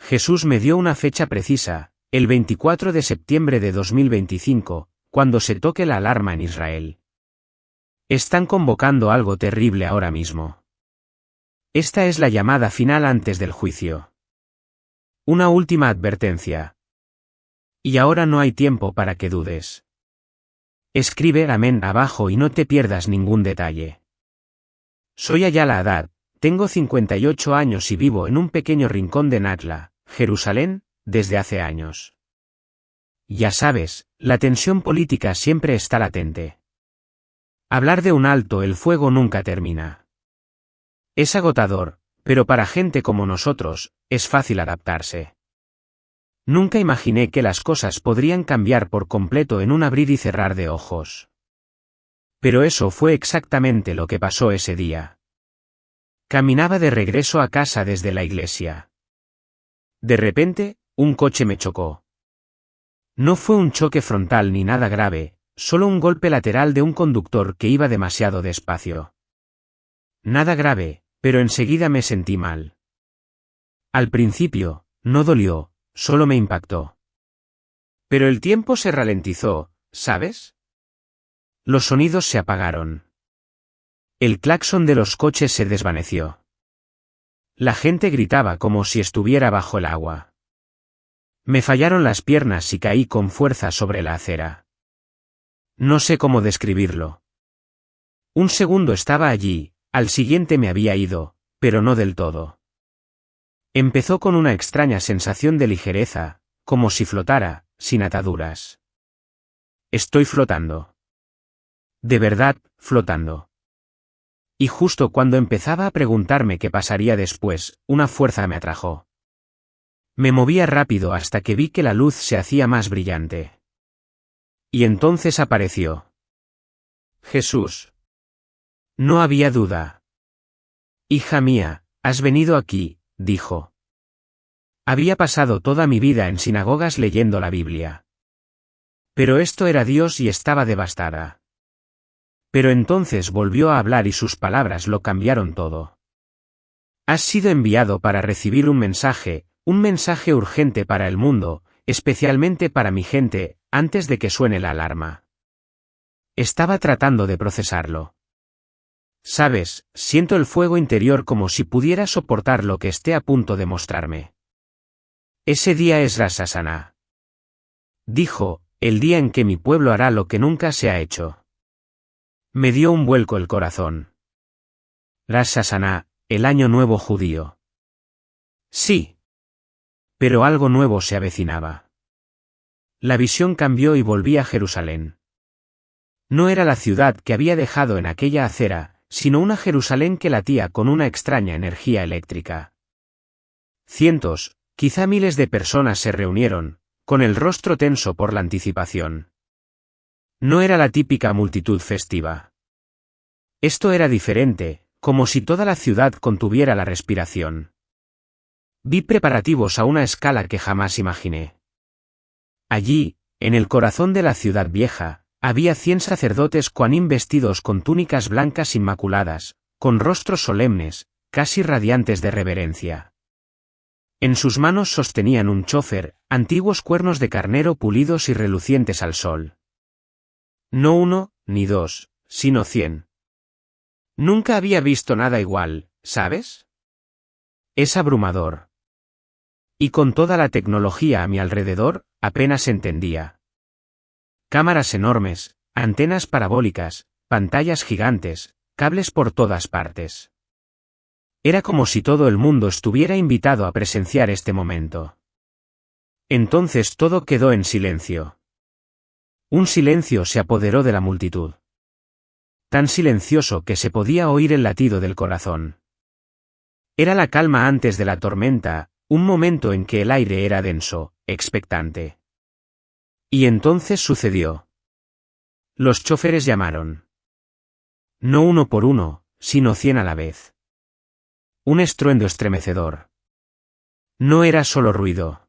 Jesús me dio una fecha precisa, el 24 de septiembre de 2025, cuando se toque la alarma en Israel. Están convocando algo terrible ahora mismo. Esta es la llamada final antes del juicio. Una última advertencia. Y ahora no hay tiempo para que dudes. Escribe amén abajo y no te pierdas ningún detalle. Soy Ayala Haddad, tengo 58 años y vivo en un pequeño rincón de Natla, Jerusalén, desde hace años. Ya sabes, la tensión política siempre está latente. Hablar de un alto el fuego nunca termina. Es agotador, pero para gente como nosotros, es fácil adaptarse. Nunca imaginé que las cosas podrían cambiar por completo en un abrir y cerrar de ojos. Pero eso fue exactamente lo que pasó ese día. Caminaba de regreso a casa desde la iglesia. De repente, un coche me chocó. No fue un choque frontal ni nada grave, solo un golpe lateral de un conductor que iba demasiado despacio. Nada grave, pero enseguida me sentí mal. Al principio, no dolió, solo me impactó. Pero el tiempo se ralentizó, ¿sabes? Los sonidos se apagaron. El claxon de los coches se desvaneció. La gente gritaba como si estuviera bajo el agua. Me fallaron las piernas y caí con fuerza sobre la acera. No sé cómo describirlo. Un segundo estaba allí, al siguiente me había ido, pero no del todo. Empezó con una extraña sensación de ligereza, como si flotara, sin ataduras. Estoy flotando. De verdad, flotando. Y justo cuando empezaba a preguntarme qué pasaría después, una fuerza me atrajo. Me movía rápido hasta que vi que la luz se hacía más brillante. Y entonces apareció. Jesús. No había duda. Hija mía, has venido aquí, dijo. Había pasado toda mi vida en sinagogas leyendo la Biblia. Pero esto era Dios y estaba devastada. Pero entonces volvió a hablar y sus palabras lo cambiaron todo. Has sido enviado para recibir un mensaje urgente para el mundo, especialmente para mi gente, antes de que suene la alarma. Estaba tratando de procesarlo. Sabes, siento el fuego interior como si pudiera soportar lo que esté a punto de mostrarme. Ese día es Rosh Hashaná. Dijo, el día en que mi pueblo hará lo que nunca se ha hecho. Me dio un vuelco el corazón. Rosh Hashaná, el año nuevo judío. Sí. Pero algo nuevo se avecinaba. La visión cambió y volví a Jerusalén. No era la ciudad que había dejado en aquella acera, sino una Jerusalén que latía con una extraña energía eléctrica. Cientos, quizá miles de personas se reunieron, con el rostro tenso por la anticipación. No era la típica multitud festiva. Esto era diferente, como si toda la ciudad contuviera la respiración. Vi preparativos a una escala que jamás imaginé. Allí, en el corazón de la ciudad vieja, había 100 sacerdotes Kohanim vestidos con túnicas blancas inmaculadas, con rostros solemnes, casi radiantes de reverencia. En sus manos sostenían un chofer, antiguos cuernos de carnero pulidos y relucientes al sol. No uno, ni dos, sino 100. Nunca había visto nada igual, ¿sabes? Es abrumador. Y con toda la tecnología a mi alrededor, apenas entendía. Cámaras enormes, antenas parabólicas, pantallas gigantes, cables por todas partes. Era como si todo el mundo estuviera invitado a presenciar este momento. Entonces todo quedó en silencio. Un silencio se apoderó de la multitud. Tan silencioso que se podía oír el latido del corazón. Era la calma antes de la tormenta, un momento en que el aire era denso, expectante. Y entonces sucedió. Los choferes llamaron. No uno por uno, sino 100 a la vez. Un estruendo estremecedor. No era solo ruido.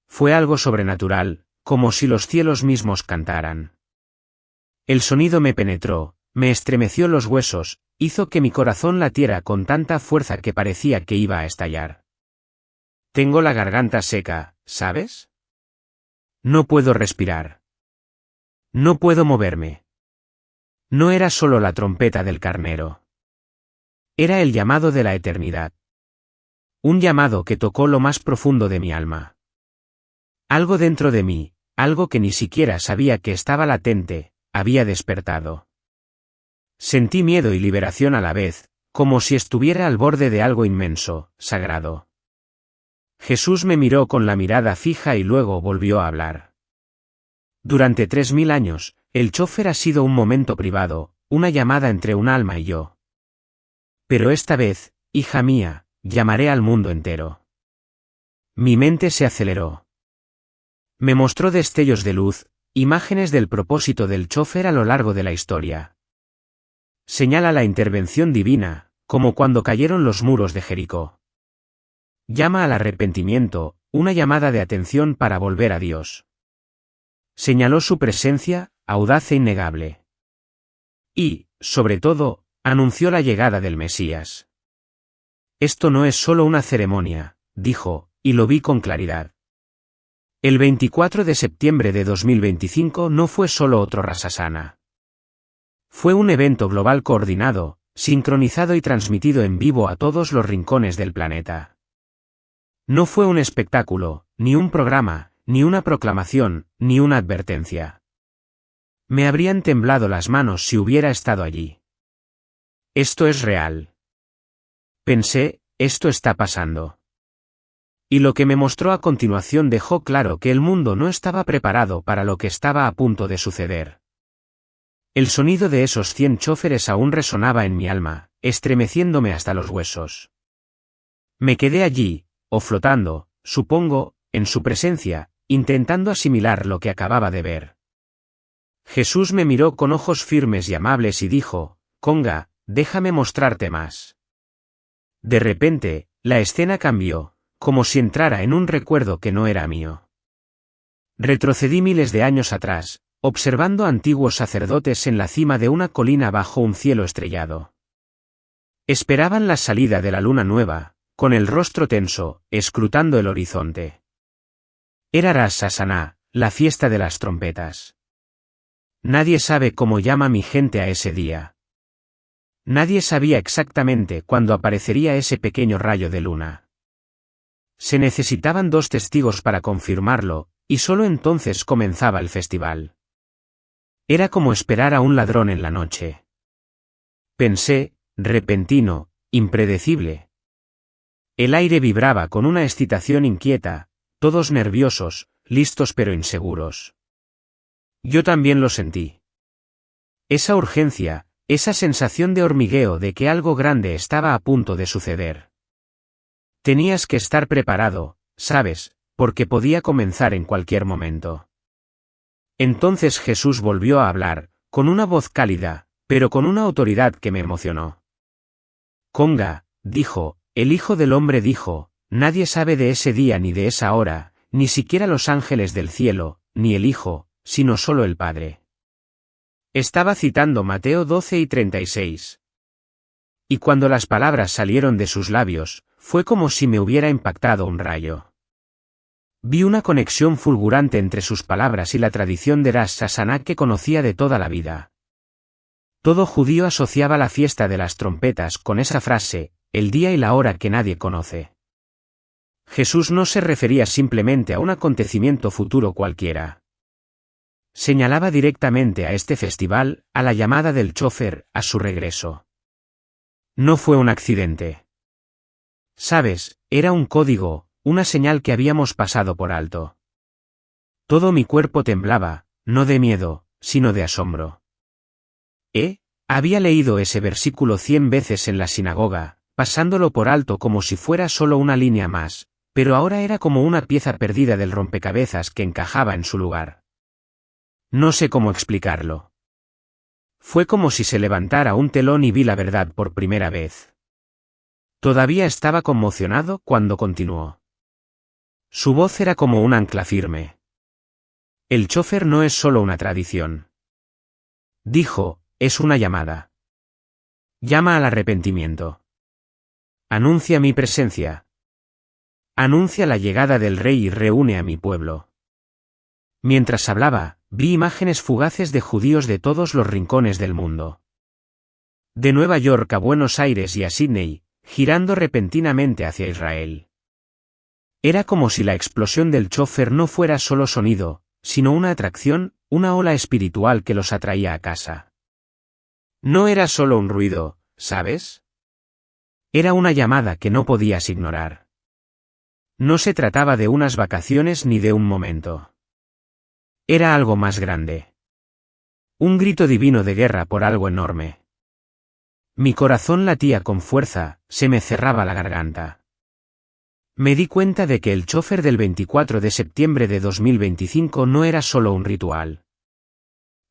Fue algo sobrenatural, como si los cielos mismos cantaran. El sonido me penetró, me estremeció los huesos, hizo que mi corazón latiera con tanta fuerza que parecía que iba a estallar. Tengo la garganta seca, ¿sabes? No puedo respirar. No puedo moverme. No era solo la trompeta del carnero. Era el llamado de la eternidad. Un llamado que tocó lo más profundo de mi alma. Algo dentro de mí, algo que ni siquiera sabía que estaba latente, había despertado. Sentí miedo y liberación a la vez, como si estuviera al borde de algo inmenso, sagrado. Jesús me miró con la mirada fija y luego volvió a hablar. Durante 3000 años, el chofer ha sido un momento privado, una llamada entre un alma y yo. Pero esta vez, hija mía, llamaré al mundo entero. Mi mente se aceleró. Me mostró destellos de luz, imágenes del propósito del chofer a lo largo de la historia. Señala la intervención divina, como cuando cayeron los muros de Jericó. Llama al arrepentimiento, una llamada de atención para volver a Dios. Señaló su presencia, audaz e innegable. Y, sobre todo, anunció la llegada del Mesías. Esto no es solo una ceremonia, dijo, y lo vi con claridad. El 24 de septiembre de 2025 no fue solo otro Rosh Hashanah. Fue un evento global coordinado, sincronizado y transmitido en vivo a todos los rincones del planeta. No fue un espectáculo, ni un programa, ni una proclamación, ni una advertencia. Me habrían temblado las manos si hubiera estado allí. Esto es real. Pensé, esto está pasando. Y lo que me mostró a continuación dejó claro que el mundo no estaba preparado para lo que estaba a punto de suceder. El sonido de esos 100 chóferes aún resonaba en mi alma, estremeciéndome hasta los huesos. Me quedé allí, o flotando, supongo, en su presencia, intentando asimilar lo que acababa de ver. Jesús me miró con ojos firmes y amables y dijo, Conga, déjame mostrarte más. De repente, la escena cambió, como si entrara en un recuerdo que no era mío. Retrocedí miles de años atrás, observando a antiguos sacerdotes en la cima de una colina bajo un cielo estrellado. Esperaban la salida de la luna nueva, con el rostro tenso, escrutando el horizonte. Era Rosh Hashanah, la fiesta de las trompetas. Nadie sabe cómo llama mi gente a ese día. Nadie sabía exactamente cuándo aparecería ese pequeño rayo de luna. Se necesitaban 2 testigos para confirmarlo, y solo entonces comenzaba el festival. Era como esperar a un ladrón en la noche. Pensé, repentino, impredecible. El aire vibraba con una excitación inquieta, todos nerviosos, listos pero inseguros. Yo también lo sentí. Esa urgencia, esa sensación de hormigueo de que algo grande estaba a punto de suceder. Tenías que estar preparado, ¿sabes?, porque podía comenzar en cualquier momento. Entonces Jesús volvió a hablar, con una voz cálida, pero con una autoridad que me emocionó. Conga, dijo, el Hijo del Hombre dijo, nadie sabe de ese día ni de esa hora, ni siquiera los ángeles del cielo, ni el Hijo, sino solo el Padre. Estaba citando Mateo 12 y 36. Y cuando las palabras salieron de sus labios, fue como si me hubiera impactado un rayo. Vi una conexión fulgurante entre sus palabras y la tradición de Rosh Hashanah que conocía de toda la vida. Todo judío asociaba la fiesta de las trompetas con esa frase, el día y la hora que nadie conoce. Jesús no se refería simplemente a un acontecimiento futuro cualquiera. Señalaba directamente a este festival, a la llamada del chofer, a su regreso. No fue un accidente. ¿Sabes? Era un código, una señal que habíamos pasado por alto. Todo mi cuerpo temblaba, no de miedo, sino de asombro. Había leído ese versículo 100 veces en la sinagoga, pasándolo por alto como si fuera solo una línea más, pero ahora era como una pieza perdida del rompecabezas que encajaba en su lugar. No sé cómo explicarlo. Fue como si se levantara un telón y vi la verdad por primera vez. Todavía estaba conmocionado cuando continuó. Su voz era como un ancla firme. El chofer no es solo una tradición. Dijo, es una llamada. Llama al arrepentimiento. Anuncia mi presencia. Anuncia la llegada del rey y reúne a mi pueblo. Mientras hablaba, vi imágenes fugaces de judíos de todos los rincones del mundo. De Nueva York a Buenos Aires y a Sídney, girando repentinamente hacia Israel. Era como si la explosión del chófer no fuera solo sonido, sino una atracción, una ola espiritual que los atraía a casa. No era solo un ruido, ¿sabes? Era una llamada que no podías ignorar. No se trataba de unas vacaciones ni de un momento. Era algo más grande. Un grito divino de guerra por algo enorme. Mi corazón latía con fuerza, se me cerraba la garganta. Me di cuenta de que el chófer del 24 de septiembre de 2025 no era solo un ritual.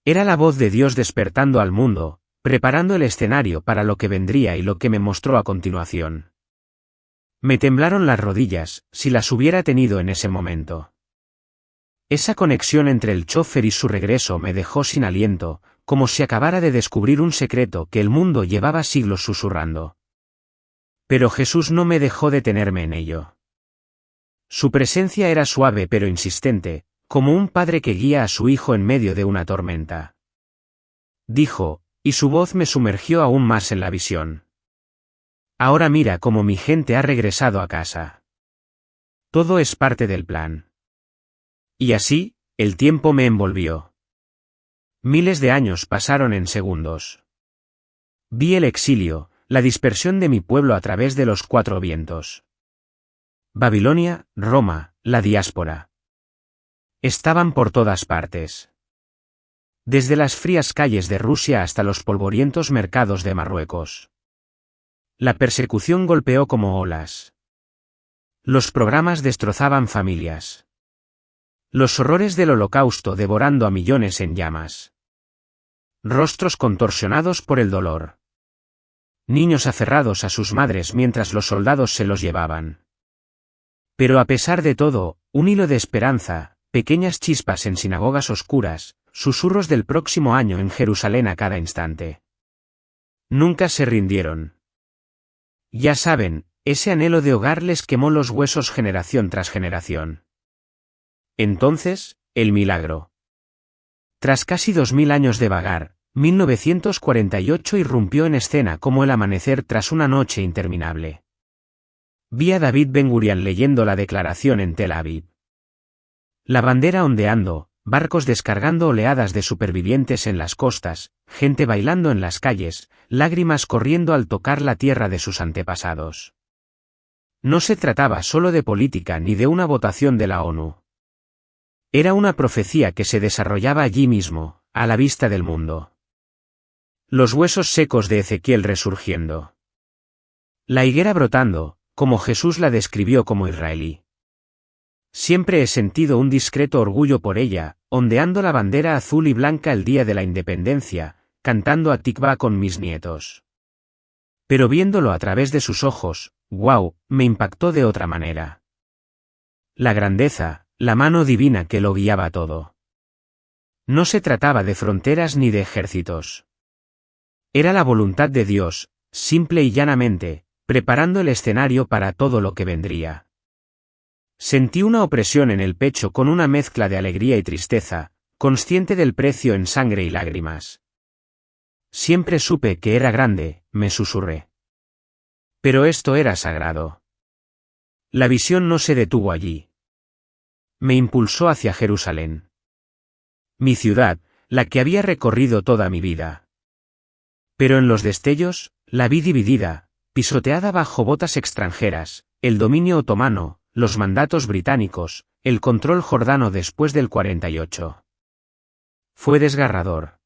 Era la voz de Dios despertando al mundo, preparando el escenario para lo que vendría y lo que me mostró a continuación. Me temblaron las rodillas, si las hubiera tenido en ese momento. Esa conexión entre el chófer y su regreso me dejó sin aliento, como si acabara de descubrir un secreto que el mundo llevaba siglos susurrando. Pero Jesús no me dejó detenerme en ello. Su presencia era suave pero insistente, como un padre que guía a su hijo en medio de una tormenta. Dijo, y su voz me sumergió aún más en la visión. Ahora mira cómo mi gente ha regresado a casa. Todo es parte del plan. Y así, el tiempo me envolvió. Miles de años pasaron en segundos. Vi el exilio, la dispersión de mi pueblo a través de los 4 vientos. Babilonia, Roma, la diáspora. Estaban por todas partes. Desde las frías calles de Rusia hasta los polvorientos mercados de Marruecos. La persecución golpeó como olas. Los programas destrozaban familias. Los horrores del Holocausto devorando a millones en llamas. Rostros contorsionados por el dolor. Niños aferrados a sus madres mientras los soldados se los llevaban. Pero a pesar de todo, un hilo de esperanza, pequeñas chispas en sinagogas oscuras, susurros del próximo año en Jerusalén a cada instante. Nunca se rindieron. Ya saben, ese anhelo de hogar les quemó los huesos generación tras generación. Entonces, el milagro. Tras casi 2000 años de vagar, 1948 irrumpió en escena como el amanecer tras una noche interminable. Vi a David Ben Gurion leyendo la declaración en Tel Aviv. La bandera ondeando, barcos descargando oleadas de supervivientes en las costas, gente bailando en las calles, lágrimas corriendo al tocar la tierra de sus antepasados. No se trataba solo de política ni de una votación de la ONU. Era una profecía que se desarrollaba allí mismo, a la vista del mundo. Los huesos secos de Ezequiel resurgiendo. La higuera brotando, como Jesús la describió como israelí. Siempre he sentido un discreto orgullo por ella, ondeando la bandera azul y blanca el día de la independencia, cantando a Tikva con mis nietos. Pero viéndolo a través de sus ojos, ¡guau!, me impactó de otra manera. La grandeza, la mano divina que lo guiaba todo. No se trataba de fronteras ni de ejércitos. Era la voluntad de Dios, simple y llanamente, preparando el escenario para todo lo que vendría. Sentí una opresión en el pecho con una mezcla de alegría y tristeza, consciente del precio en sangre y lágrimas. Siempre supe que era grande, me susurré. Pero esto era sagrado. La visión no se detuvo allí. Me impulsó hacia Jerusalén. Mi ciudad, la que había recorrido toda mi vida. Pero en los destellos, la vi dividida, pisoteada bajo botas extranjeras, el dominio otomano, los mandatos británicos, el control jordano después del 48. Fue desgarrador.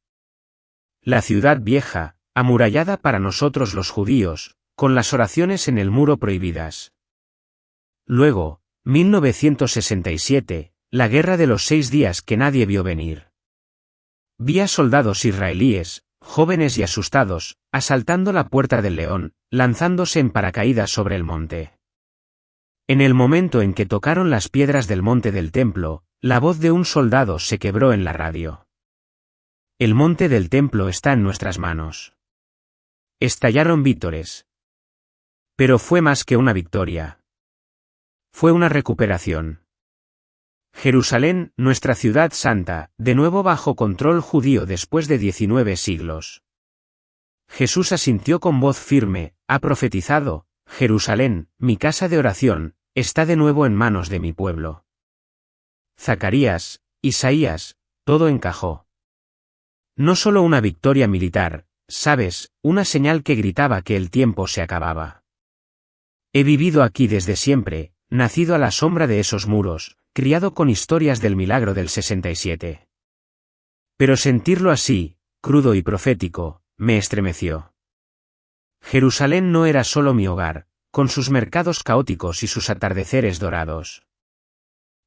La ciudad vieja, amurallada para nosotros los judíos, con las oraciones en el muro prohibidas. Luego, 1967, la guerra de los 6 días que nadie vio venir. Vi a soldados israelíes, jóvenes y asustados, asaltando la Puerta del León, lanzándose en paracaídas sobre el monte. En el momento en que tocaron las piedras del monte del templo, la voz de un soldado se quebró en la radio. El monte del templo está en nuestras manos. Estallaron vítores. Pero fue más que una victoria. Fue una recuperación. Jerusalén, nuestra ciudad santa, de nuevo bajo control judío después de 19 siglos. Jesús asintió con voz firme, ha profetizado, Jerusalén, mi casa de oración, está de nuevo en manos de mi pueblo. Zacarías, Isaías, todo encajó. No solo una victoria militar, sabes, una señal que gritaba que el tiempo se acababa. He vivido aquí desde siempre, nacido a la sombra de esos muros, criado con historias del milagro del 67. Pero sentirlo así, crudo y profético, me estremeció. Jerusalén no era solo mi hogar, con sus mercados caóticos y sus atardeceres dorados.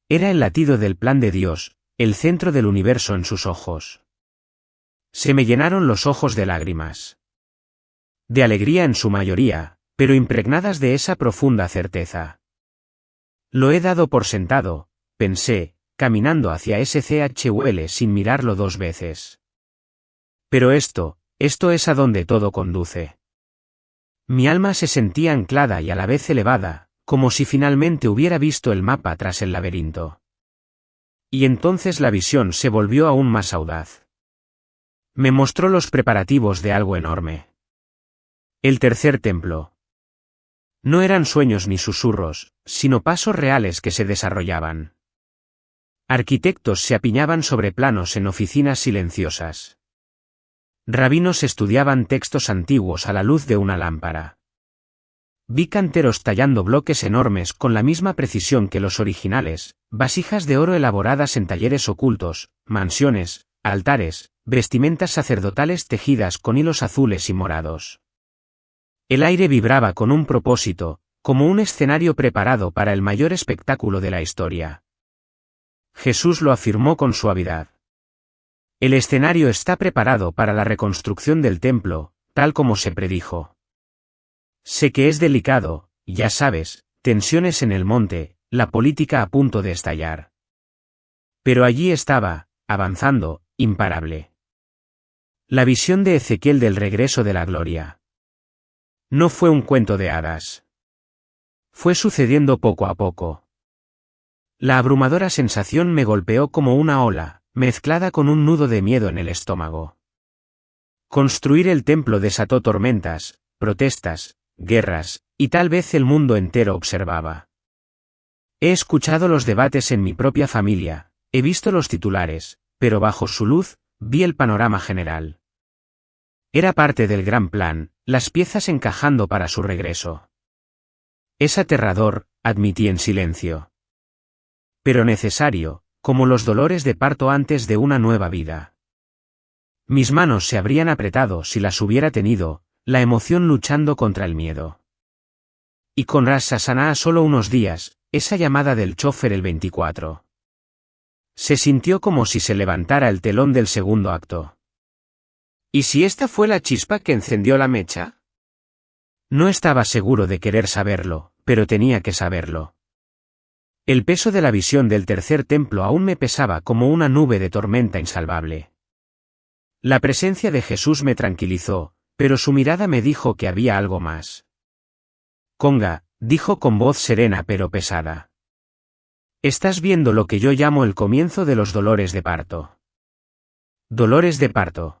Era el latido del plan de Dios, el centro del universo en sus ojos. Se me llenaron los ojos de lágrimas. De alegría en su mayoría, pero impregnadas de esa profunda certeza. Lo he dado por sentado, pensé, caminando hacia ese CHUL sin mirarlo 2 veces. Pero esto es a donde todo conduce. Mi alma se sentía anclada y a la vez elevada, como si finalmente hubiera visto el mapa tras el laberinto. Y entonces la visión se volvió aún más audaz. Me mostró los preparativos de algo enorme. El tercer templo. No eran sueños ni susurros, sino pasos reales que se desarrollaban. Arquitectos se apiñaban sobre planos en oficinas silenciosas. Rabinos estudiaban textos antiguos a la luz de una lámpara. Vi canteros tallando bloques enormes con la misma precisión que los originales, vasijas de oro elaboradas en talleres ocultos, mansiones, altares, vestimentas sacerdotales tejidas con hilos azules y morados. El aire vibraba con un propósito, como un escenario preparado para el mayor espectáculo de la historia. Jesús lo afirmó con suavidad. El escenario está preparado para la reconstrucción del templo, tal como se predijo. Sé que es delicado, ya sabes, tensiones en el monte, la política a punto de estallar. Pero allí estaba, avanzando, imparable. La visión de Ezequiel del regreso de la gloria. No fue un cuento de hadas. Fue sucediendo poco a poco. La abrumadora sensación me golpeó como una ola, mezclada con un nudo de miedo en el estómago. Construir el templo desató tormentas, protestas, guerras, y tal vez el mundo entero observaba. He escuchado los debates en mi propia familia, he visto los titulares, pero bajo su luz, vi el panorama general. Era parte del gran plan, las piezas encajando para su regreso. Es aterrador, admití en silencio. Pero necesario, como los dolores de parto antes de una nueva vida. Mis manos se habrían apretado si las hubiera tenido, la emoción luchando contra el miedo. Y con Rosh Hashanah a solo unos días, esa llamada del chofer el 24. Se sintió como si se levantara el telón del segundo acto. ¿Y si esta fue la chispa que encendió la mecha? No estaba seguro de querer saberlo, pero tenía que saberlo. El peso de la visión del tercer templo aún me pesaba como una nube de tormenta insalvable. La presencia de Jesús me tranquilizó, pero su mirada me dijo que había algo más. Conga, dijo con voz serena pero pesada. Estás viendo lo que yo llamo el comienzo de los dolores de parto. Dolores de parto.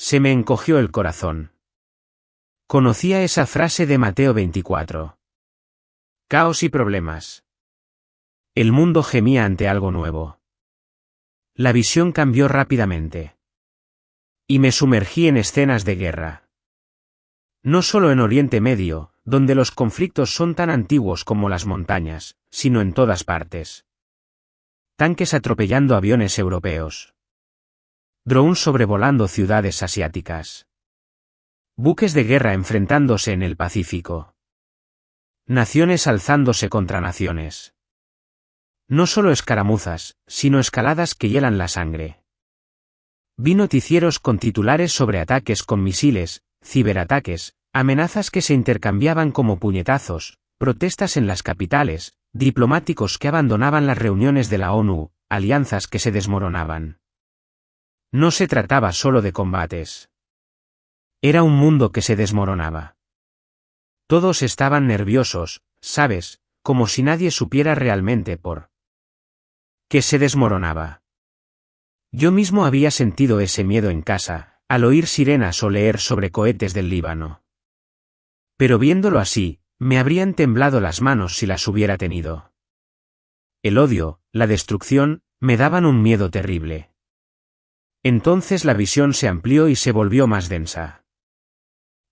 Se me encogió el corazón. Conocía esa frase de Mateo 24. Caos y problemas. El mundo gemía ante algo nuevo. La visión cambió rápidamente. Y me sumergí en escenas de guerra. No solo en Oriente Medio, donde los conflictos son tan antiguos como las montañas, sino en todas partes. Tanques atropellando aviones europeos. Drones sobrevolando ciudades asiáticas. Buques de guerra enfrentándose en el Pacífico. Naciones alzándose contra naciones. No solo escaramuzas, sino escaladas que hielan la sangre. Vi noticieros con titulares sobre ataques con misiles, ciberataques, amenazas que se intercambiaban como puñetazos, protestas en las capitales, diplomáticos que abandonaban las reuniones de la ONU, alianzas que se desmoronaban. No se trataba solo de combates. Era un mundo que se desmoronaba. Todos estaban nerviosos, ¿sabes? como si nadie supiera realmente por qué se desmoronaba. Yo mismo había sentido ese miedo en casa, al oír sirenas o leer sobre cohetes del Líbano. Pero viéndolo así, me habrían temblado las manos si las hubiera tenido. El odio, la destrucción, me daban un miedo terrible. Entonces la visión se amplió y se volvió más densa.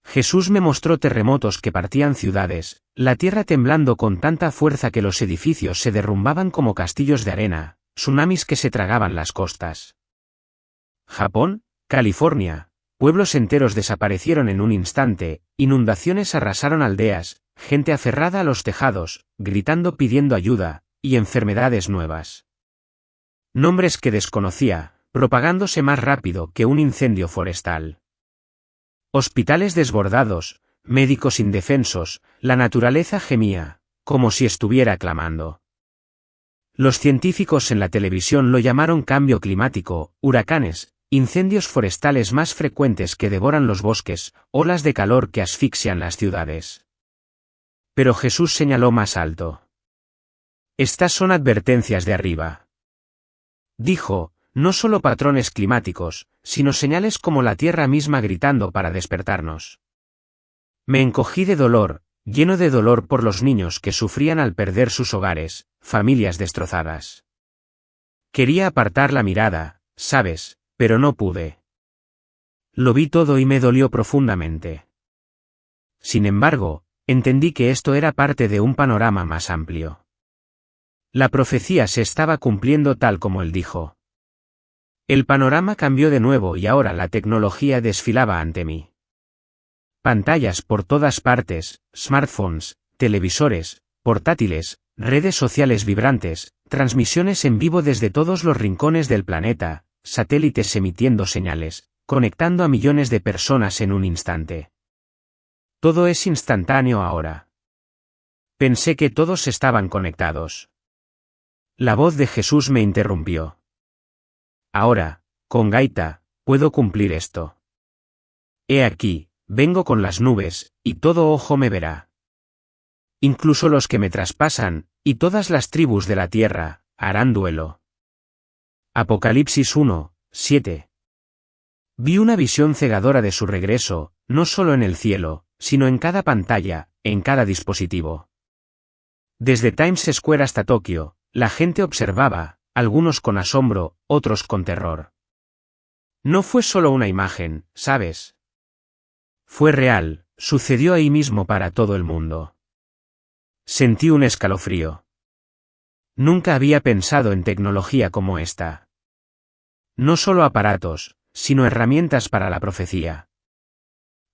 Jesús me mostró terremotos que partían ciudades, la tierra temblando con tanta fuerza que los edificios se derrumbaban como castillos de arena, tsunamis que se tragaban las costas. Japón, California, pueblos enteros desaparecieron en un instante, inundaciones arrasaron aldeas, gente aferrada a los tejados, gritando pidiendo ayuda, y enfermedades nuevas. Nombres que desconocía, propagándose más rápido que un incendio forestal. Hospitales desbordados, médicos indefensos, la naturaleza gemía, como si estuviera clamando. Los científicos en la televisión lo llamaron cambio climático, huracanes, incendios forestales más frecuentes que devoran los bosques, olas de calor que asfixian las ciudades. Pero Jesús señaló más alto. Estas son advertencias de arriba. Dijo, no solo patrones climáticos, sino señales como la tierra misma gritando para despertarnos. Me encogí de dolor, lleno de dolor por los niños que sufrían al perder sus hogares, familias destrozadas. Quería apartar la mirada, sabes, pero no pude. Lo vi todo y me dolió profundamente. Sin embargo, entendí que esto era parte de un panorama más amplio. La profecía se estaba cumpliendo tal como él dijo. El panorama cambió de nuevo y ahora la tecnología desfilaba ante mí. Pantallas por todas partes, smartphones, televisores, portátiles, redes sociales vibrantes, transmisiones en vivo desde todos los rincones del planeta, satélites emitiendo señales, conectando a millones de personas en un instante. Todo es instantáneo ahora. Pensé que todos estaban conectados. La voz de Jesús me interrumpió. Ahora, con gaita, puedo cumplir esto. He aquí, vengo con las nubes, y todo ojo me verá. Incluso los que me traspasan, y todas las tribus de la tierra, harán duelo. Apocalipsis 1, 7. Vi una visión cegadora de su regreso, no solo en el cielo, sino en cada pantalla, en cada dispositivo. Desde Times Square hasta Tokio, la gente observaba, algunos con asombro, otros con terror. No fue solo una imagen, ¿sabes? Fue real, sucedió ahí mismo para todo el mundo. Sentí un escalofrío. Nunca había pensado en tecnología como esta. No solo aparatos, sino herramientas para la profecía.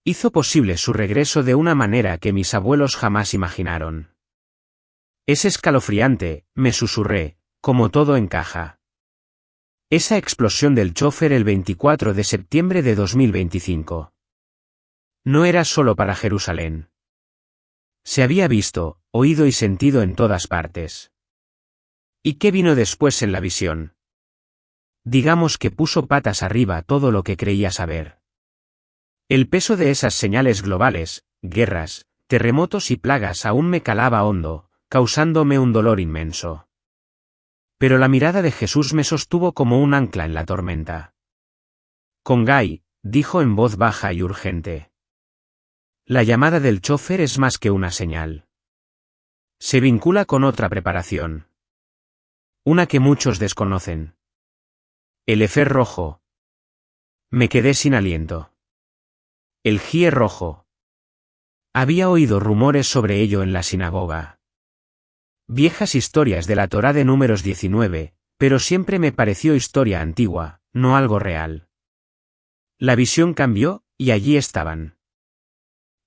Hizo posible su regreso de una manera que mis abuelos jamás imaginaron. Es escalofriante, me susurré, como todo encaja. Esa explosión del chofer el 24 de septiembre de 2025. No era solo para Jerusalén. Se había visto, oído y sentido en todas partes. ¿Y qué vino después en la visión? Digamos que puso patas arriba todo lo que creía saber. El peso de esas señales globales, guerras, terremotos y plagas aún me calaba hondo, causándome un dolor inmenso. Pero la mirada de Jesús me sostuvo como un ancla en la tormenta. Congai, dijo en voz baja y urgente. La llamada del chofer es más que una señal. Se vincula con otra preparación. Una que muchos desconocen. El efer rojo. Me quedé sin aliento. El gie rojo. Había oído rumores sobre ello en la sinagoga. Viejas historias de la Torá de Números 19, pero siempre me pareció historia antigua, no algo real. La visión cambió, y allí estaban.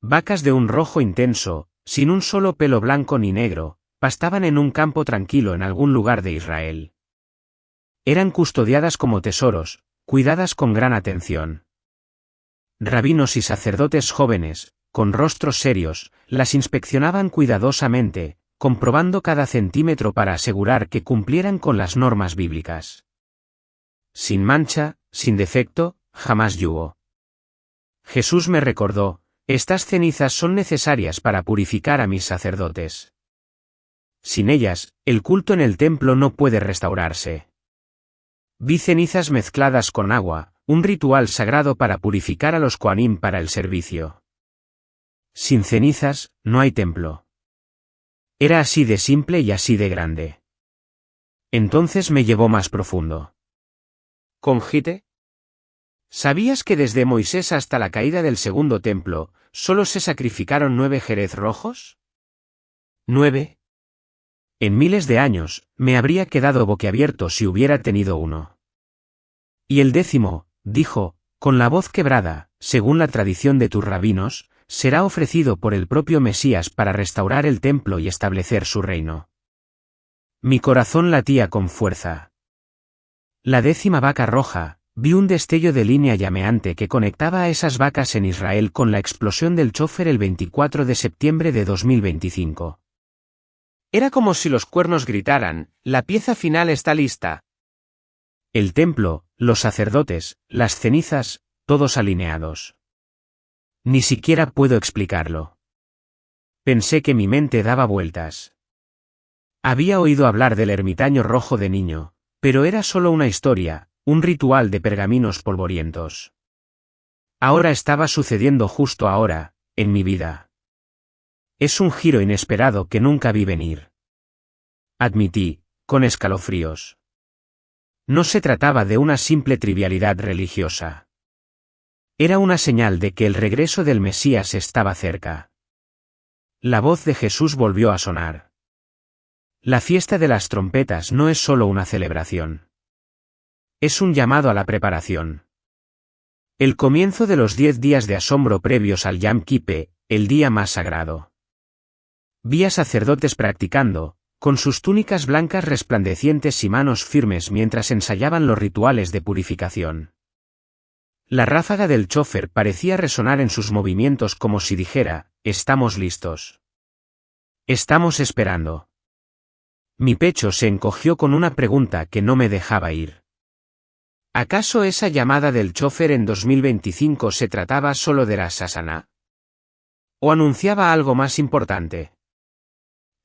Vacas de un rojo intenso, sin un solo pelo blanco ni negro, pastaban en un campo tranquilo en algún lugar de Israel. Eran custodiadas como tesoros, cuidadas con gran atención. Rabinos y sacerdotes jóvenes, con rostros serios, las inspeccionaban cuidadosamente, comprobando cada centímetro para asegurar que cumplieran con las normas bíblicas. Sin mancha, sin defecto, jamás yugo. Jesús me recordó, estas cenizas son necesarias para purificar a mis sacerdotes. Sin ellas, el culto en el templo no puede restaurarse. Vi cenizas mezcladas con agua, un ritual sagrado para purificar a los Kohanim para el servicio. Sin cenizas, no hay templo. Era así de simple y así de grande. Entonces me llevó más profundo. ¿Congite? ¿Sabías que desde Moisés hasta la caída del segundo templo, solo se sacrificaron 9 jerez rojos? ¿9? En miles de años, me habría quedado boquiabierto si hubiera tenido uno. Y el 10, dijo, con la voz quebrada, según la tradición de tus rabinos, será ofrecido por el propio Mesías para restaurar el templo y establecer su reino. Mi corazón latía con fuerza. La 10ª vaca roja, vi un destello de línea llameante que conectaba a esas vacas en Israel con la explosión del chofer el 24 de septiembre de 2025. Era como si los cuernos gritaran, la pieza final está lista. El templo, los sacerdotes, las cenizas, todos alineados. Ni siquiera puedo explicarlo. Pensé que mi mente daba vueltas. Había oído hablar del ermitaño rojo de niño, pero era solo una historia, un ritual de pergaminos polvorientos. Ahora estaba sucediendo justo ahora, en mi vida. Es un giro inesperado que nunca vi venir. Admití, con escalofríos. No se trataba de una simple trivialidad religiosa. Era una señal de que el regreso del Mesías estaba cerca. La voz de Jesús volvió a sonar. La fiesta de las trompetas no es solo una celebración. Es un llamado a la preparación. El comienzo de los 10 días de asombro previos al Yom Kippur, el día más sagrado. Vi a sacerdotes practicando, con sus túnicas blancas resplandecientes y manos firmes mientras ensayaban los rituales de purificación. La ráfaga del chofer parecía resonar en sus movimientos como si dijera, estamos listos. Estamos esperando. Mi pecho se encogió con una pregunta que no me dejaba ir. ¿Acaso esa llamada del chofer en 2025 se trataba solo de la Hashaná? ¿O anunciaba algo más importante?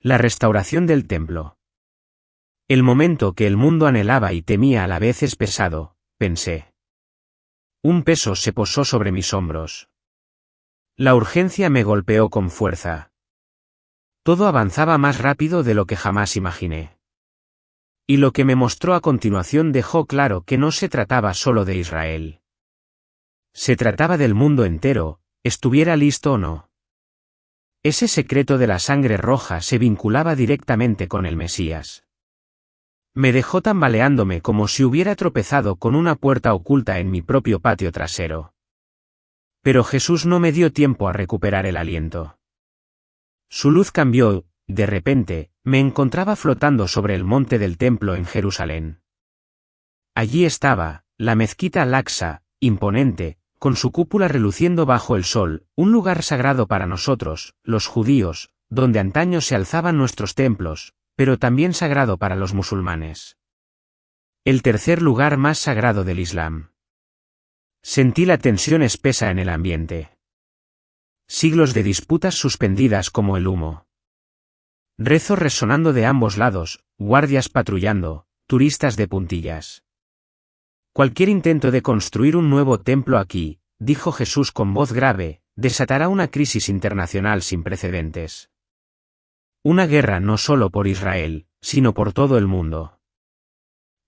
La restauración del templo. El momento que el mundo anhelaba y temía a la vez es pesado, pensé. Un peso se posó sobre mis hombros. La urgencia me golpeó con fuerza. Todo avanzaba más rápido de lo que jamás imaginé. Y lo que me mostró a continuación dejó claro que no se trataba solo de Israel. Se trataba del mundo entero, estuviera listo o no. Ese secreto de la sangre roja se vinculaba directamente con el Mesías. Me dejó tambaleándome como si hubiera tropezado con una puerta oculta en mi propio patio trasero. Pero Jesús no me dio tiempo a recuperar el aliento. Su luz cambió, de repente, me encontraba flotando sobre el monte del templo en Jerusalén. Allí estaba, la mezquita Al-Aqsa, imponente, con su cúpula reluciendo bajo el sol, un lugar sagrado para nosotros, los judíos, donde antaño se alzaban nuestros templos, pero también sagrado para los musulmanes. El tercer lugar más sagrado del Islam. Sentí la tensión espesa en el ambiente. Siglos de disputas suspendidas como el humo. Rezos resonando de ambos lados, guardias patrullando, turistas de puntillas. Cualquier intento de construir un nuevo templo aquí, dijo Jesús con voz grave, desatará una crisis internacional sin precedentes. Una guerra no solo por Israel, sino por todo el mundo.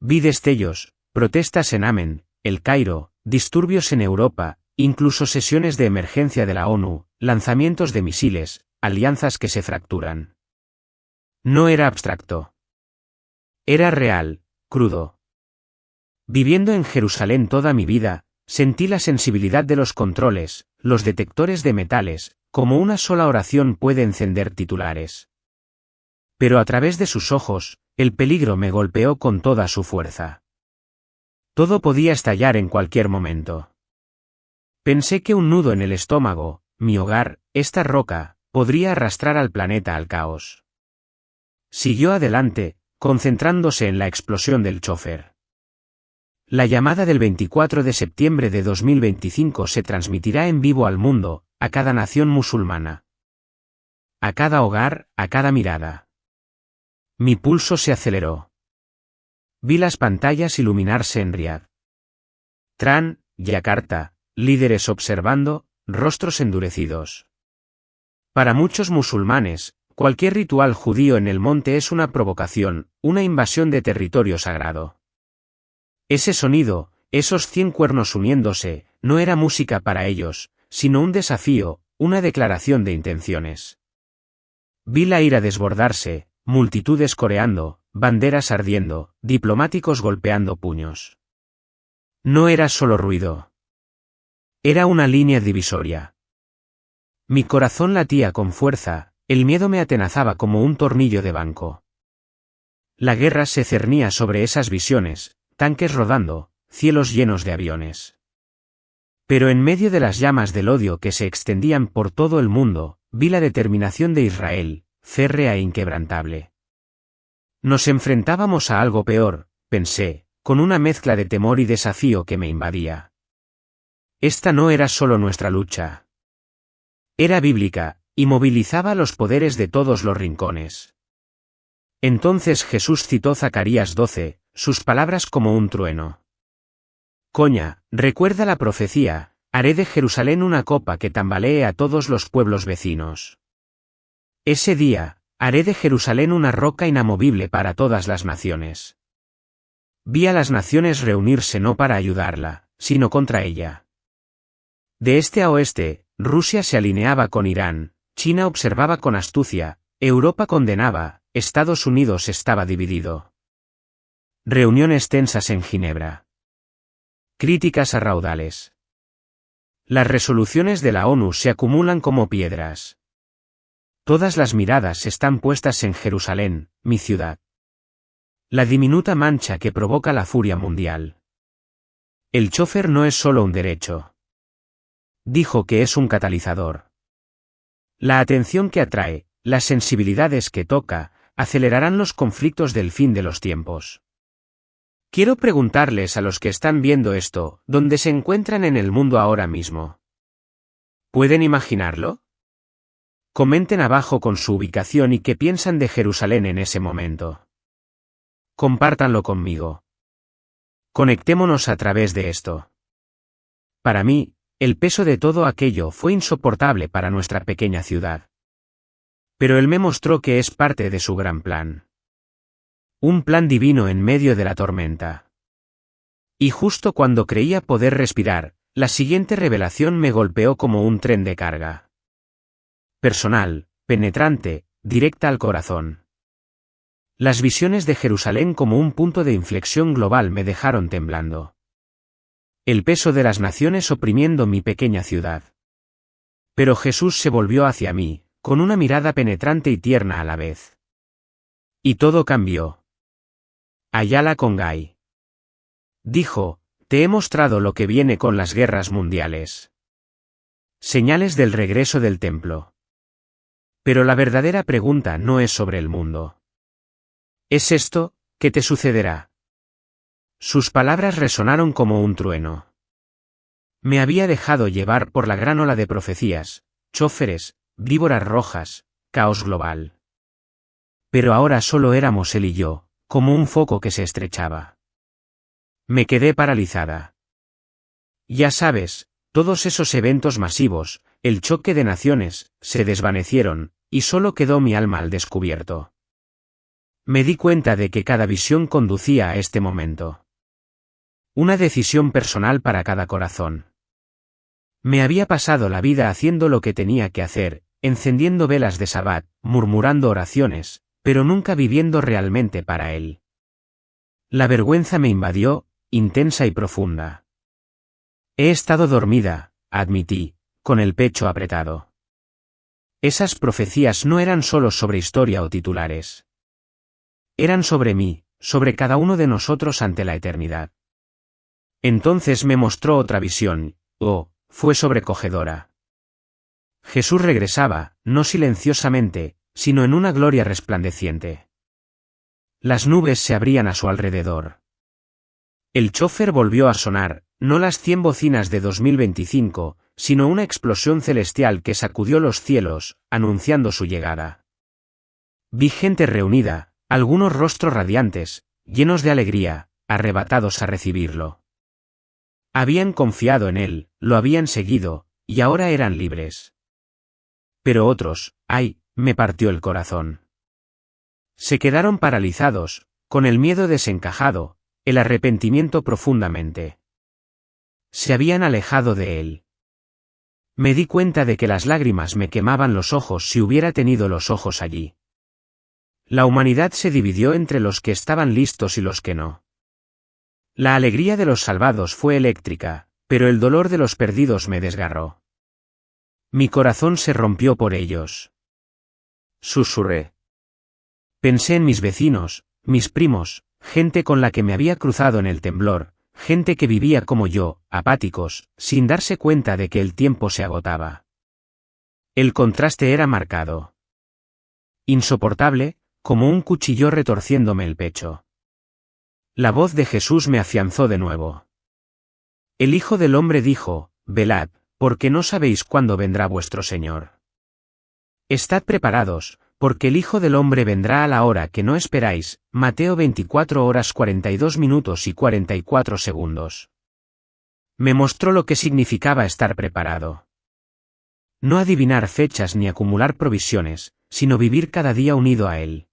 Vi destellos, protestas en Amén, El Cairo, disturbios en Europa, incluso sesiones de emergencia de la ONU, lanzamientos de misiles, alianzas que se fracturan. No era abstracto. Era real, crudo. Viviendo en Jerusalén toda mi vida, sentí la sensibilidad de los controles, los detectores de metales, como una sola oración puede encender titulares. Pero a través de sus ojos, el peligro me golpeó con toda su fuerza. Todo podía estallar en cualquier momento. Pensé que un nudo en el estómago, mi hogar, esta roca, podría arrastrar al planeta al caos. Siguió adelante, concentrándose en la explosión del chofer. La llamada del 24 de septiembre de 2025 se transmitirá en vivo al mundo, a cada nación musulmana. A cada hogar, a cada mirada. Mi pulso se aceleró. Vi las pantallas iluminarse en Riad. Trán, Yakarta, líderes observando, rostros endurecidos. Para muchos musulmanes, cualquier ritual judío en el monte es una provocación, una invasión de territorio sagrado. Ese sonido, esos 100 cuernos uniéndose, no era música para ellos, sino un desafío, una declaración de intenciones. Vi la ira desbordarse, multitudes coreando, banderas ardiendo, diplomáticos golpeando puños. No era solo ruido. Era una línea divisoria. Mi corazón latía con fuerza, el miedo me atenazaba como un tornillo de banco. La guerra se cernía sobre esas visiones, tanques rodando, cielos llenos de aviones. Pero en medio de las llamas del odio que se extendían por todo el mundo, vi la determinación de Israel, férrea e inquebrantable. Nos enfrentábamos a algo peor, pensé, con una mezcla de temor y desafío que me invadía. Esta no era solo nuestra lucha. Era bíblica, y movilizaba los poderes de todos los rincones. Entonces Jesús citó Zacarías 12, sus palabras como un trueno. Coña, recuerda la profecía, haré de Jerusalén una copa que tambalee a todos los pueblos vecinos. Ese día, haré de Jerusalén una roca inamovible para todas las naciones. Vi a las naciones reunirse no para ayudarla, sino contra ella. De este a oeste, Rusia se alineaba con Irán, China observaba con astucia, Europa condenaba, Estados Unidos estaba dividido. Reuniones tensas en Ginebra. Críticas a raudales. Las resoluciones de la ONU se acumulan como piedras. Todas las miradas están puestas en Jerusalén, mi ciudad. La diminuta mancha que provoca la furia mundial. El chofer no es solo un derecho. Dijo que es un catalizador. La atención que atrae, las sensibilidades que toca, acelerarán los conflictos del fin de los tiempos. Quiero preguntarles a los que están viendo esto, ¿dónde se encuentran en el mundo ahora mismo? ¿Pueden imaginarlo? Comenten abajo con su ubicación y qué piensan de Jerusalén en ese momento. Compártanlo conmigo. Conectémonos a través de esto. Para mí, el peso de todo aquello fue insoportable para nuestra pequeña ciudad. Pero él me mostró que es parte de su gran plan. Un plan divino en medio de la tormenta. Y justo cuando creía poder respirar, la siguiente revelación me golpeó como un tren de carga. Personal, penetrante, directa al corazón. Las visiones de Jerusalén como un punto de inflexión global me dejaron temblando. El peso de las naciones oprimiendo mi pequeña ciudad. Pero Jesús se volvió hacia mí, con una mirada penetrante y tierna a la vez. Y todo cambió. Ayala Congai. Dijo, te he mostrado lo que viene con las guerras mundiales. Señales del regreso del templo. Pero la verdadera pregunta no es sobre el mundo. ¿Es esto, qué te sucederá? Sus palabras resonaron como un trueno. Me había dejado llevar por la gran ola de profecías, chóferes, víboras rojas, caos global. Pero ahora solo éramos él y yo, como un foco que se estrechaba. Me quedé paralizada. Ya sabes, todos esos eventos masivos, el choque de naciones, se desvanecieron, y solo quedó mi alma al descubierto. Me di cuenta de que cada visión conducía a este momento. Una decisión personal para cada corazón. Me había pasado la vida haciendo lo que tenía que hacer, encendiendo velas de sabbat, murmurando oraciones, pero nunca viviendo realmente para él. La vergüenza me invadió, intensa y profunda. He estado dormida, admití, con el pecho apretado. Esas profecías no eran solo sobre historia o titulares. Eran sobre mí, sobre cada uno de nosotros ante la eternidad. Entonces me mostró otra visión, fue sobrecogedora. Jesús regresaba, no silenciosamente, sino en una gloria resplandeciente. Las nubes se abrían a su alrededor. El chófer volvió a sonar, no las 100 bocinas de 2025, sino una explosión celestial que sacudió los cielos, anunciando su llegada. Vi gente reunida, Algunos rostros radiantes, llenos de alegría, arrebatados a recibirlo. Habían confiado en él, lo habían seguido, y ahora eran libres. Pero otros, ¡ay!, me partió el corazón. Se quedaron paralizados, con el miedo desencajado, el arrepentimiento profundamente. Se habían alejado de él. Me di cuenta de que las lágrimas me quemaban los ojos si hubiera tenido los ojos allí. La humanidad se dividió entre los que estaban listos y los que no. La alegría de los salvados fue eléctrica, pero el dolor de los perdidos me desgarró. Mi corazón se rompió por ellos. Susurré. Pensé en mis vecinos, mis primos, gente con la que me había cruzado en el temblor, gente que vivía como yo, apáticos, sin darse cuenta de que el tiempo se agotaba. El contraste era marcado. Insoportable, como un cuchillo retorciéndome el pecho. La voz de Jesús me afianzó de nuevo. El Hijo del Hombre dijo, velad, porque no sabéis cuándo vendrá vuestro Señor. Estad preparados, porque el Hijo del Hombre vendrá a la hora que no esperáis. Mateo 24 horas 42 minutos y 44 segundos. Me mostró lo que significaba estar preparado. No adivinar fechas ni acumular provisiones, sino vivir cada día unido a Él.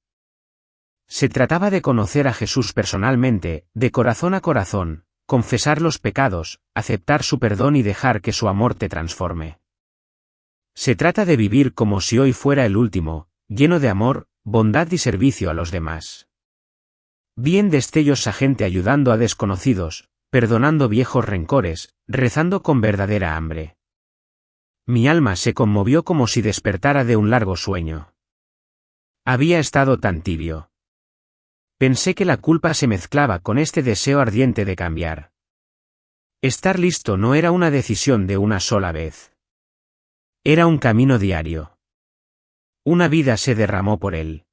Se trataba de conocer a Jesús personalmente, de corazón a corazón, confesar los pecados, aceptar su perdón y dejar que su amor te transforme. Se trata de vivir como si hoy fuera el último, lleno de amor, bondad y servicio a los demás. Vi en destellos a gente ayudando a desconocidos, perdonando viejos rencores, rezando con verdadera hambre. Mi alma se conmovió como si despertara de un largo sueño. Había estado tan tibio. Pensé que la culpa se mezclaba con este deseo ardiente de cambiar. Estar listo no era una decisión de una sola vez. Era un camino diario. Una vida se derramó por él.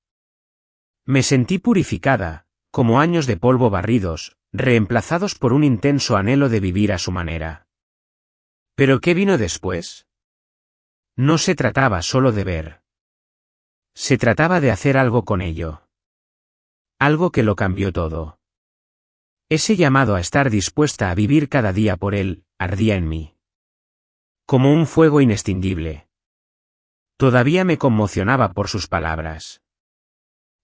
Me sentí purificada, como años de polvo barridos, reemplazados por un intenso anhelo de vivir a su manera. ¿Pero qué vino después? No se trataba solo de ver. Se trataba de hacer algo con ello. Algo que lo cambió todo. Ese llamado a estar dispuesta a vivir cada día por él, ardía en mí. Como un fuego inextinguible. Todavía me conmocionaba por sus palabras.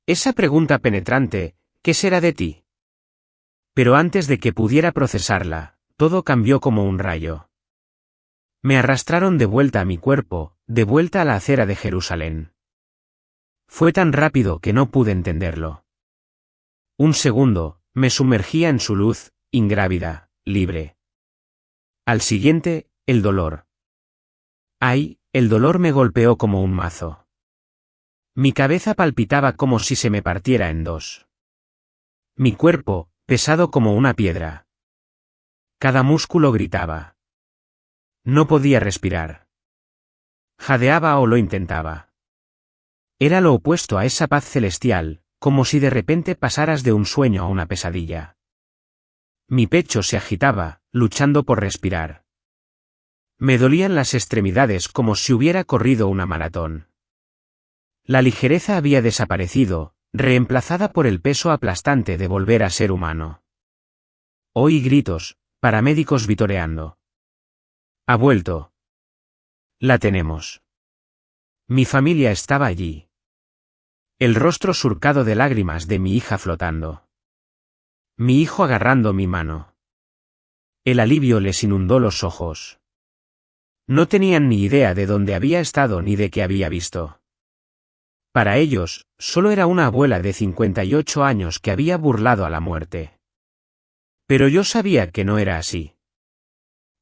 Esa pregunta penetrante, ¿qué será de ti? Pero antes de que pudiera procesarla, todo cambió como un rayo. Me arrastraron de vuelta a mi cuerpo, de vuelta a la acera de Jerusalén. Fue tan rápido que no pude entenderlo. Un segundo, me sumergía en su luz, ingrávida, libre. Al siguiente, el dolor. ¡Ay!, el dolor me golpeó como un mazo. Mi cabeza palpitaba como si se me partiera en dos. Mi cuerpo, pesado como una piedra. Cada músculo gritaba. No podía respirar. Jadeaba o lo intentaba. Era lo opuesto a esa paz celestial, como si de repente pasaras de un sueño a una pesadilla. Mi pecho se agitaba, luchando por respirar. Me dolían las extremidades como si hubiera corrido una maratón. La ligereza había desaparecido, reemplazada por el peso aplastante de volver a ser humano. Oí gritos, paramédicos vitoreando. Ha vuelto. La tenemos. Mi familia estaba allí. El rostro surcado de lágrimas de mi hija flotando. Mi hijo agarrando mi mano. El alivio les inundó los ojos. No tenían ni idea de dónde había estado ni de qué había visto. Para ellos, solo era una abuela de 58 años que había burlado a la muerte. Pero yo sabía que no era así.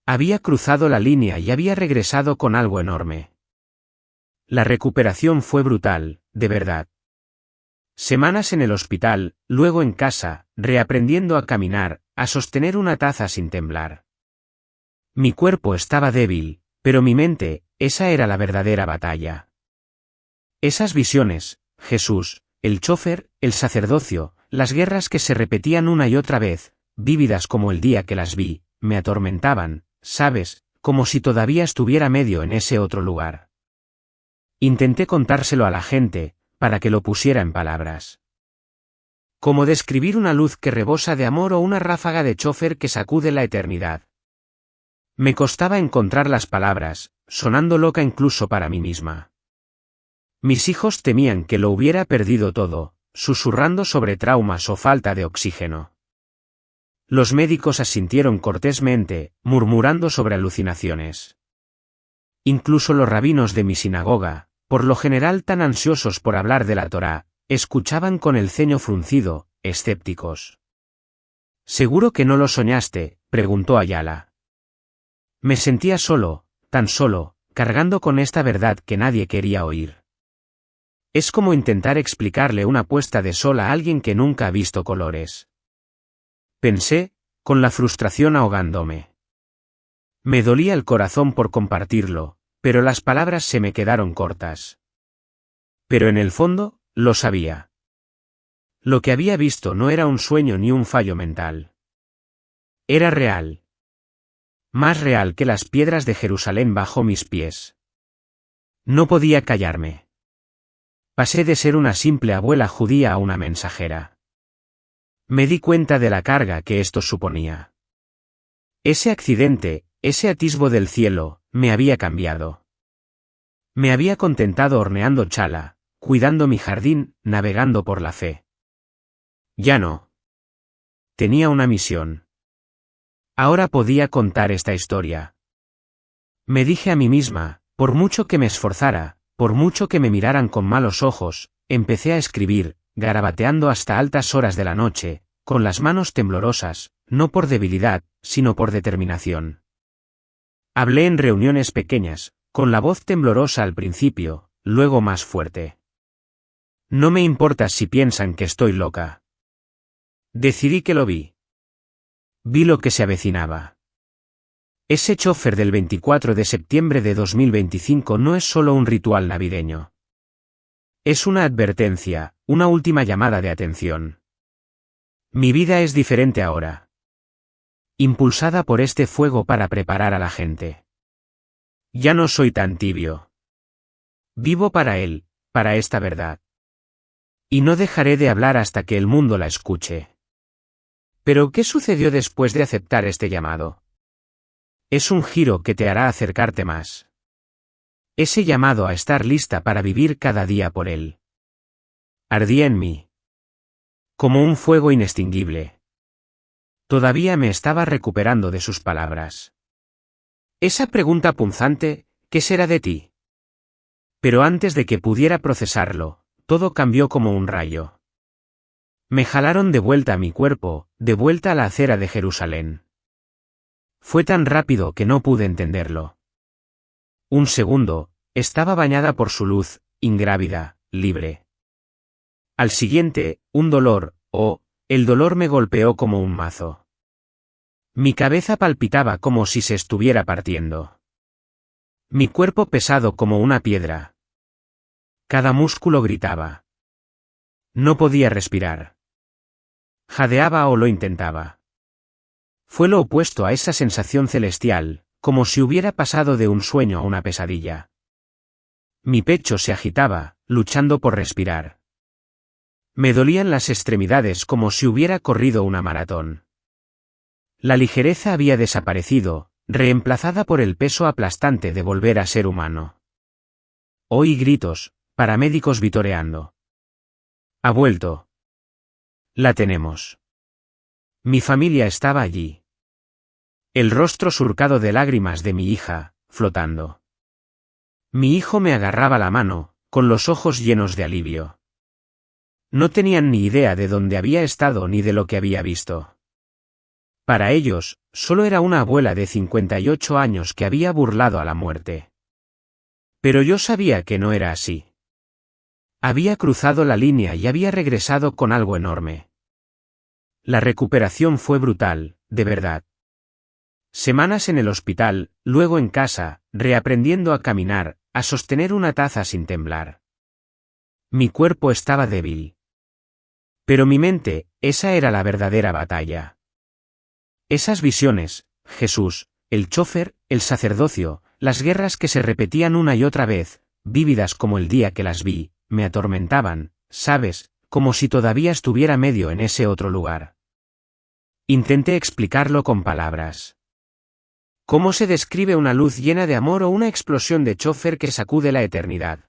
Había cruzado la línea y había regresado con algo enorme. La recuperación fue brutal, de verdad. Semanas en el hospital, luego en casa, reaprendiendo a caminar, a sostener una taza sin temblar. Mi cuerpo estaba débil, pero mi mente, esa era la verdadera batalla. Esas visiones, Jesús, el chófer, el sacerdocio, las guerras que se repetían una y otra vez, vívidas como el día que las vi, me atormentaban, ¿sabes?, como si todavía estuviera medio en ese otro lugar. Intenté contárselo a la gente, para que lo pusiera en palabras. Como describir una luz que rebosa de amor o una ráfaga de chofer que sacude la eternidad. Me costaba encontrar las palabras, sonando loca incluso para mí misma. Mis hijos temían que lo hubiera perdido todo, susurrando sobre traumas o falta de oxígeno. Los médicos asintieron cortésmente, murmurando sobre alucinaciones. Incluso los rabinos de mi sinagoga, por lo general tan ansiosos por hablar de la Torá, escuchaban con el ceño fruncido, escépticos. «¿Seguro que no lo soñaste?», preguntó Ayala. Me sentía solo, tan solo, cargando con esta verdad que nadie quería oír. Es como intentar explicarle una puesta de sol a alguien que nunca ha visto colores. Pensé, con la frustración ahogándome. Me dolía el corazón por compartirlo, pero las palabras se me quedaron cortas. Pero en el fondo, lo sabía. Lo que había visto no era un sueño ni un fallo mental. Era real. Más real que las piedras de Jerusalén bajo mis pies. No podía callarme. Pasé de ser una simple abuela judía a una mensajera. Me di cuenta de la carga que esto suponía. Ese accidente, ese atisbo del cielo, me había cambiado. Me había contentado horneando chala, cuidando mi jardín, navegando por la fe. Ya no. Tenía una misión. Ahora podía contar esta historia. Me dije a mí misma, por mucho que me esforzara, por mucho que me miraran con malos ojos, empecé a escribir, garabateando hasta altas horas de la noche, con las manos temblorosas, no por debilidad, sino por determinación. Hablé en reuniones pequeñas, con la voz temblorosa al principio, luego más fuerte. No me importa si piensan que estoy loca. Decidí que lo vi. Vi lo que se avecinaba. Ese chofer del 24 de septiembre de 2025 no es solo un ritual navideño. Es una advertencia, una última llamada de atención. Mi vida es diferente ahora. Impulsada por este fuego para preparar a la gente. Ya no soy tan tibio. Vivo para él, para esta verdad. Y no dejaré de hablar hasta que el mundo la escuche. Pero ¿qué sucedió después de aceptar este llamado? Es un giro que te hará acercarte más. Ese llamado a estar lista para vivir cada día por él. Ardía en mí. Como un fuego inextinguible. Todavía me estaba recuperando de sus palabras. Esa pregunta punzante, ¿qué será de ti? Pero antes de que pudiera procesarlo, todo cambió como un rayo. Me jalaron de vuelta a mi cuerpo, de vuelta a la acera de Jerusalén. Fue tan rápido que no pude entenderlo. Un segundo, estaba bañada por su luz, ingrávida, libre. Al siguiente, un dolor, el dolor me golpeó como un mazo. Mi cabeza palpitaba como si se estuviera partiendo. Mi cuerpo pesado como una piedra. Cada músculo gritaba. No podía respirar. Jadeaba o lo intentaba. Fue lo opuesto a esa sensación celestial, como si hubiera pasado de un sueño a una pesadilla. Mi pecho se agitaba, luchando por respirar. Me dolían las extremidades como si hubiera corrido una maratón. La ligereza había desaparecido, reemplazada por el peso aplastante de volver a ser humano. Oí gritos, paramédicos vitoreando. Ha vuelto. La tenemos. Mi familia estaba allí. El rostro surcado de lágrimas de mi hija, flotando. Mi hijo me agarraba la mano, con los ojos llenos de alivio. No tenían ni idea de dónde había estado ni de lo que había visto. Para ellos, solo era una abuela de 58 años que había burlado a la muerte. Pero yo sabía que no era así. Había cruzado la línea y había regresado con algo enorme. La recuperación fue brutal, de verdad. Semanas en el hospital, luego en casa, reaprendiendo a caminar, a sostener una taza sin temblar. Mi cuerpo estaba débil. Pero mi mente, esa era la verdadera batalla. Esas visiones, Jesús, el chofer, el sacerdocio, las guerras que se repetían una y otra vez, vívidas como el día que las vi, me atormentaban, ¿sabes? como si todavía estuviera medio en ese otro lugar. Intenté explicarlo con palabras. ¿Cómo se describe una luz llena de amor o una explosión de chofer que sacude la eternidad?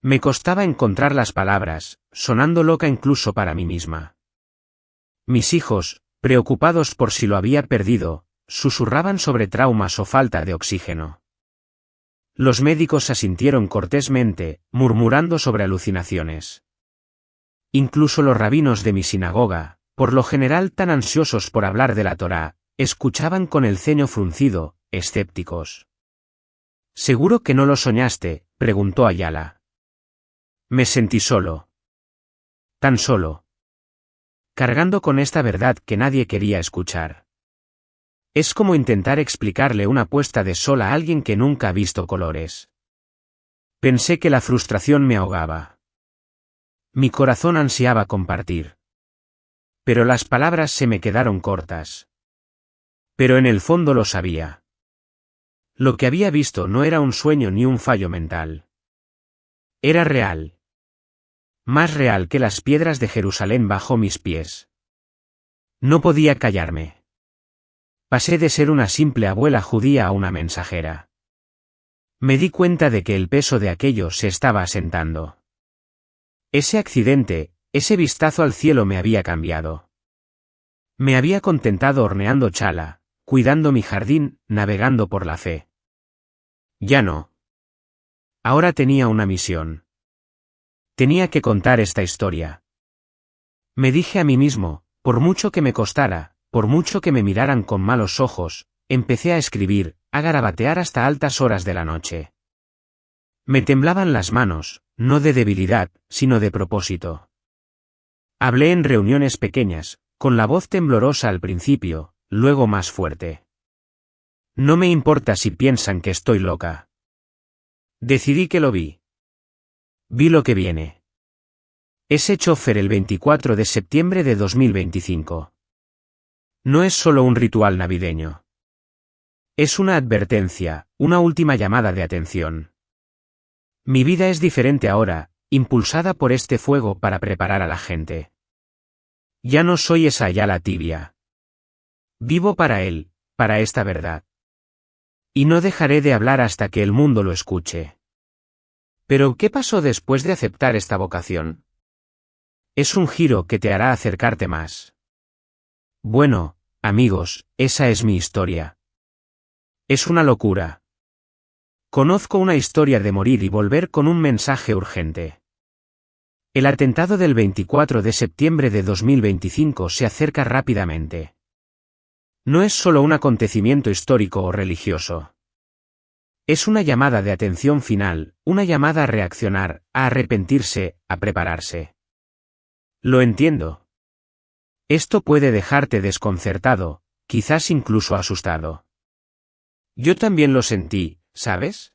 Me costaba encontrar las palabras, sonando loca incluso para mí misma. Mis hijos, preocupados por si lo había perdido, susurraban sobre traumas o falta de oxígeno. Los médicos asintieron cortésmente, murmurando sobre alucinaciones. Incluso los rabinos de mi sinagoga, por lo general tan ansiosos por hablar de la Torá, escuchaban con el ceño fruncido, escépticos. ¿Seguro que no lo soñaste?, preguntó Ayala. Me sentí solo. Tan solo. Cargando con esta verdad que nadie quería escuchar. Es como intentar explicarle una puesta de sol a alguien que nunca ha visto colores. Pensé que la frustración me ahogaba. Mi corazón ansiaba compartir. Pero las palabras se me quedaron cortas. Pero en el fondo lo sabía. Lo que había visto no era un sueño ni un fallo mental. Era real. Más real que las piedras de Jerusalén bajo mis pies. No podía callarme. Pasé de ser una simple abuela judía a una mensajera. Me di cuenta de que el peso de aquello se estaba asentando. Ese accidente, ese vistazo al cielo me había cambiado. Me había contentado horneando chala, cuidando mi jardín, navegando por la fe. Ya no. Ahora tenía una misión. Tenía que contar esta historia. Me dije a mí mismo, por mucho que me costara, por mucho que me miraran con malos ojos, empecé a escribir, a garabatear hasta altas horas de la noche. Me temblaban las manos, no de debilidad, sino de propósito. Hablé en reuniones pequeñas, con la voz temblorosa al principio, luego más fuerte. No me importa si piensan que estoy loca. Decidí que lo vi. Vi lo que viene. Ese chofer el 24 de septiembre de 2025. No es solo un ritual navideño. Es una advertencia, una última llamada de atención. Mi vida es diferente ahora, impulsada por este fuego para preparar a la gente. Ya no soy esa Ayala tibia. Vivo para él, para esta verdad. Y no dejaré de hablar hasta que el mundo lo escuche. Pero, ¿qué pasó después de aceptar esta vocación? Es un giro que te hará acercarte más. Bueno, amigos, esa es mi historia. Es una locura. Conozco una historia de morir y volver con un mensaje urgente. El atentado del 24 de septiembre de 2025 se acerca rápidamente. No es solo un acontecimiento histórico o religioso. Es una llamada de atención final, una llamada a reaccionar, a arrepentirse, a prepararse. Lo entiendo. Esto puede dejarte desconcertado, quizás incluso asustado. Yo también lo sentí, ¿sabes?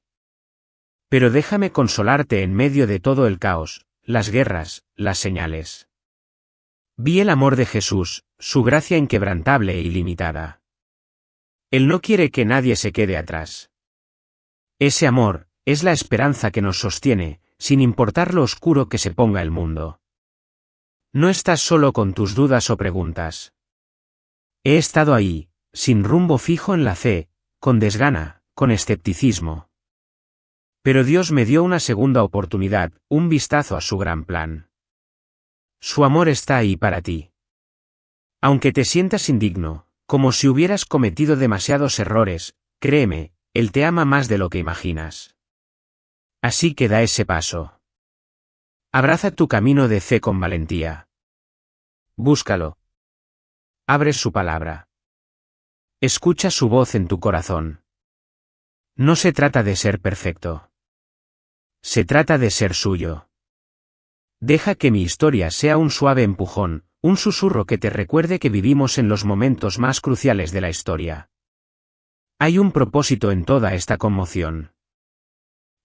Pero déjame consolarte en medio de todo el caos, las guerras, las señales. Vi el amor de Jesús, su gracia inquebrantable e ilimitada. Él no quiere que nadie se quede atrás. Ese amor, es la esperanza que nos sostiene, sin importar lo oscuro que se ponga el mundo. No estás solo con tus dudas o preguntas. He estado ahí, sin rumbo fijo en la fe, con desgana, con escepticismo. Pero Dios me dio una segunda oportunidad, un vistazo a su gran plan. Su amor está ahí para ti. Aunque te sientas indigno, como si hubieras cometido demasiados errores, créeme, Él te ama más de lo que imaginas. Así que da ese paso. Abraza tu camino de fe con valentía. Búscalo. Abre su palabra. Escucha su voz en tu corazón. No se trata de ser perfecto. Se trata de ser suyo. Deja que mi historia sea un suave empujón, un susurro que te recuerde que vivimos en los momentos más cruciales de la historia. Hay un propósito en toda esta conmoción.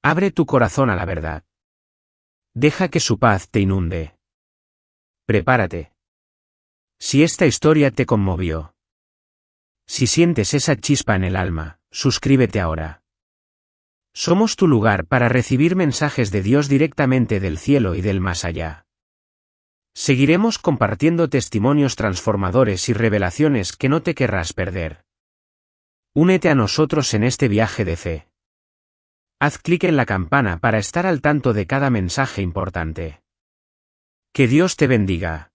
Abre tu corazón a la verdad. Deja que su paz te inunde. Prepárate. Si esta historia te conmovió. Si sientes esa chispa en el alma, suscríbete ahora. Somos tu lugar para recibir mensajes de Dios directamente del cielo y del más allá. Seguiremos compartiendo testimonios transformadores y revelaciones que no te querrás perder. Únete a nosotros en este viaje de fe. Haz clic en la campana para estar al tanto de cada mensaje importante. Que Dios te bendiga.